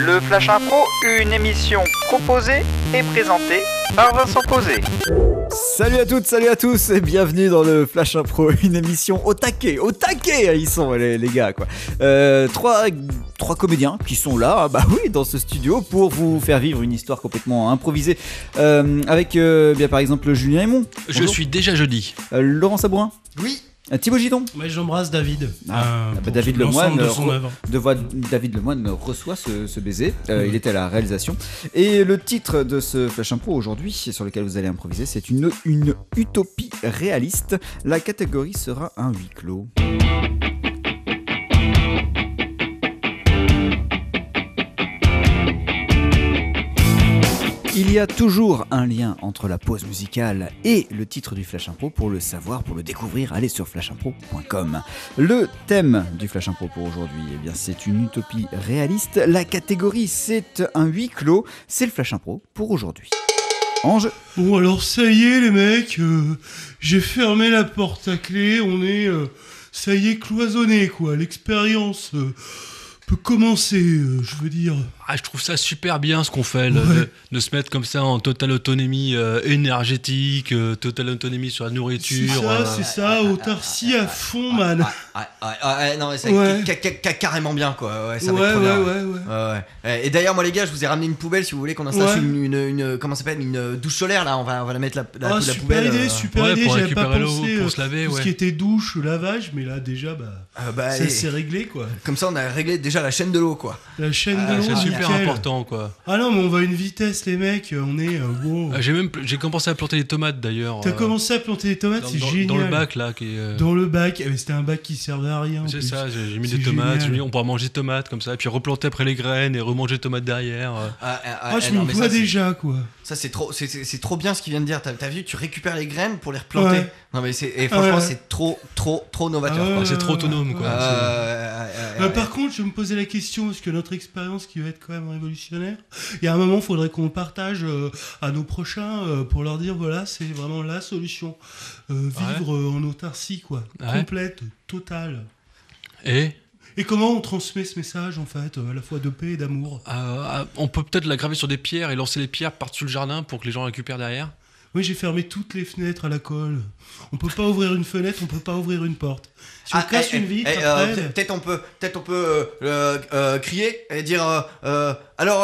Le Flash Impro, une émission proposée et présentée par Vincent Posé. Salut à toutes, salut à tous et bienvenue dans le Flash Impro, une émission au taquet, ils sont les gars quoi. Trois comédiens qui sont là, bah oui, dans ce studio pour vous faire vivre une histoire complètement improvisée avec bien par exemple Julien Aymon. Je suis déjà jeudi. Laurent Sabourin. Oui. Thibaut Gidon. Ouais, j'embrasse David. David Lemoine David Lemoine reçoit ce baiser. Il était à la réalisation. Et le titre de ce Flash Impro aujourd'hui, sur lequel vous allez improviser, c'est une utopie réaliste. La catégorie sera un huis clos. Il y a toujours un lien entre la pause musicale et le titre du Flash Impro. Pour le savoir, pour le découvrir, allez sur flashimpro.com. Le thème du Flash Impro pour aujourd'hui, eh bien, c'est une utopie réaliste. La catégorie, c'est un huis clos. C'est le Flash Impro pour aujourd'hui. Ange. Bon alors ça y est les mecs, j'ai fermé la porte à clé, on est, ça y est, cloisonné quoi, l'expérience peut commencer, je veux dire. Ah, je trouve ça super bien ce qu'on fait, Ouais. de se mettre comme ça en totale autonomie énergétique, totale autonomie sur la nourriture. C'est ça, autarcie à fond, man. Non mais c'est Ouais. carrément bien quoi. Ouais, ça va Ouais, être trop bien. ouais. Et d'ailleurs moi les gars, je vous ai ramené une poubelle si vous voulez qu'on installe Ouais. une comment ça s'appelle, une douche solaire là. On va la mettre la Super poubelle. idée, super Ouais, idée, pour j'avais pas récupérer l'eau, pensé pour se laver, tout ce ouais. qui était douche, lavage, mais là déjà, ça allez. c'est réglé quoi. Comme ça on a réglé déjà la chaîne de l'eau quoi. La chaîne de l'eau, C'est super nickel. important quoi. Ah non mais on va à une vitesse les mecs, on est wow. J'ai commencé à planter des tomates d'ailleurs. T'as commencé à planter des tomates, c'est génial. Dans le bac là. Qui est, Dans le bac, c'était un bac qui servait à rien. en c'est plus. ça, j'ai mis C'est des tomates, génial. j'ai mis, on pourra manger des tomates comme ça, et puis replanter après les graines et remanger des tomates derrière. Je non, me mais vois ça, déjà quoi. Ça c'est trop bien ce qu'il vient de dire. T'as vu, tu récupères les graines pour les replanter. Ouais. Non mais franchement Ouais. c'est trop novateur. Ah quoi. ouais. C'est trop autonome quoi. Par contre, je me posais la question, parce que notre expérience qui va être quand même révolutionnaire, il y a un moment, il faudrait qu'on partage à nos prochains pour leur dire, voilà, c'est vraiment la solution. Vivre en autarcie, quoi. Ouais. Complète, totale. Et Et comment on transmet ce message, en fait, à la fois de paix et d'amour? on peut peut-être la graver sur des pierres et lancer les pierres par-dessus le jardin pour que les gens récupèrent derrière. Oui, j'ai fermé toutes les fenêtres à la colle. On peut pas ouvrir une fenêtre, on peut pas ouvrir une porte. Si on casse une vitre, après... peut-être on peut crier et dire alors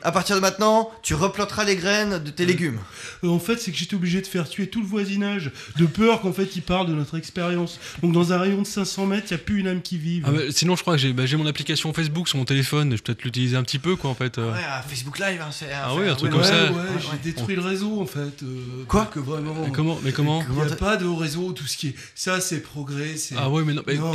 à partir de maintenant tu replanteras les graines de tes légumes. En fait, c'est que j'étais obligé de faire tuer tout le voisinage, de peur qu'en fait, ils parlent de notre expérience. Donc, dans un rayon de 500 mètres, il n'y a plus une âme qui vive. Sinon, je crois que j'ai mon application Facebook sur mon téléphone. Je vais peut-être l'utiliser un petit peu, quoi, en fait. Ouais, Facebook Live, hein, oui, un truc Ouais, comme ça. j'ai détruit le réseau, en fait. Quoi que vraiment... Mais comment Il n'y a pas de réseau, tout ce qui est... Ça, c'est progrès, c'est... Ah ouais, mais non. Non,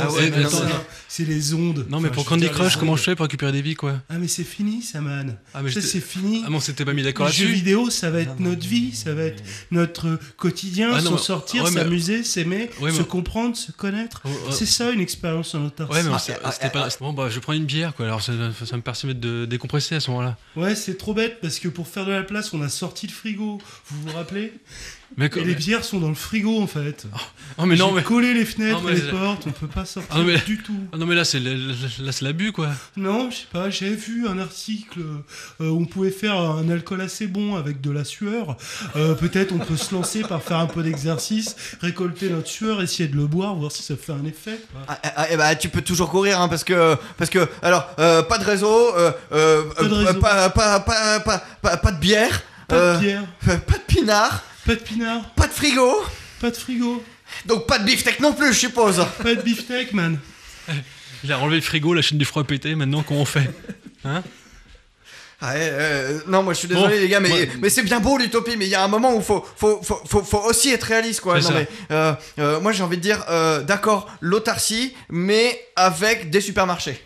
c'est les ondes. Non, mais pour Candy Crush, comment je fais pour récupérer des vies, quoi? Ah, mais c'est fini, ça, man. Ah, mais Ça, c'est fini. Ah, mais on s'était pas mis d'accord Les jeux là-dessus. vidéo, ça va être notre vie, ça va être notre quotidien, Ah non, s'en mais- sortir, ouais, mais- s'amuser, s'aimer, Ouais, se mais- comprendre, se connaître. Ouais. C'est ça, une expérience en autarcie. Ouais, mais c'était pas. Bon, bah, je prends une bière, quoi. Alors, ça me permet de décompresser à ce moment-là. Ouais, c'est trop bête parce que pour faire de la place, on a sorti le frigo. Vous vous rappelez? Mais Et les bières sont dans le frigo en fait. Oh, mais non, J'ai mais. collé les fenêtres Non, et mais- les portes, on peut pas sortir Ah, non, mais- du tout. Ah non, mais là, c'est l'abus, quoi. Non, je sais pas, j'avais vu un article où on pouvait faire un alcool assez bon avec de la sueur. Peut-être on peut se lancer par faire un peu d'exercice, récolter notre sueur, essayer de le boire, voir si ça fait un effet. Quoi. Tu peux toujours courir hein, parce que alors pas de réseau, pas de bière, Pas de bière, pas de pinard, pas de pinard, pas de frigo, pas de frigo, donc pas de beefsteak non plus je suppose. pas de beefsteak, man. Il a enlevé le frigo, la chaîne du froid est pétée. Maintenant, comment on fait? Hein? Non moi je suis désolé Bon, les gars moi- mais c'est bien beau l'utopie mais il y a un moment où faut aussi être réaliste quoi. C'est Non, ça. mais, moi j'ai envie de dire d'accord l'autarcie mais avec des supermarchés.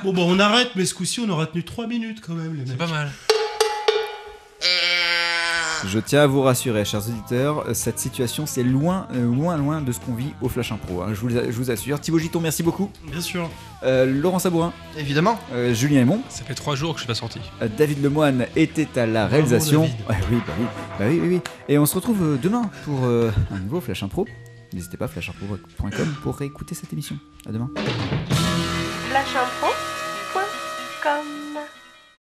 Bon, on arrête, mais ce coup-ci, on aura tenu 3 minutes quand même, les mecs. C'est pas mal. Je tiens à vous rassurer, chers auditeurs, cette situation c'est loin de ce qu'on vit au Flash Impro. Hein. Je vous assure. Thibaut Giton, merci beaucoup. Bien sûr. Laurent Sabourin, Évidemment. Julien Aymon, Ça fait 3 jours que je suis pas sorti. David Lemoine était à la réalisation. David. Ouais, oui. Et on se retrouve demain pour un nouveau Flash Impro. N'hésitez pas, flashimpro.com pour réécouter cette émission. À demain. Flash Impro,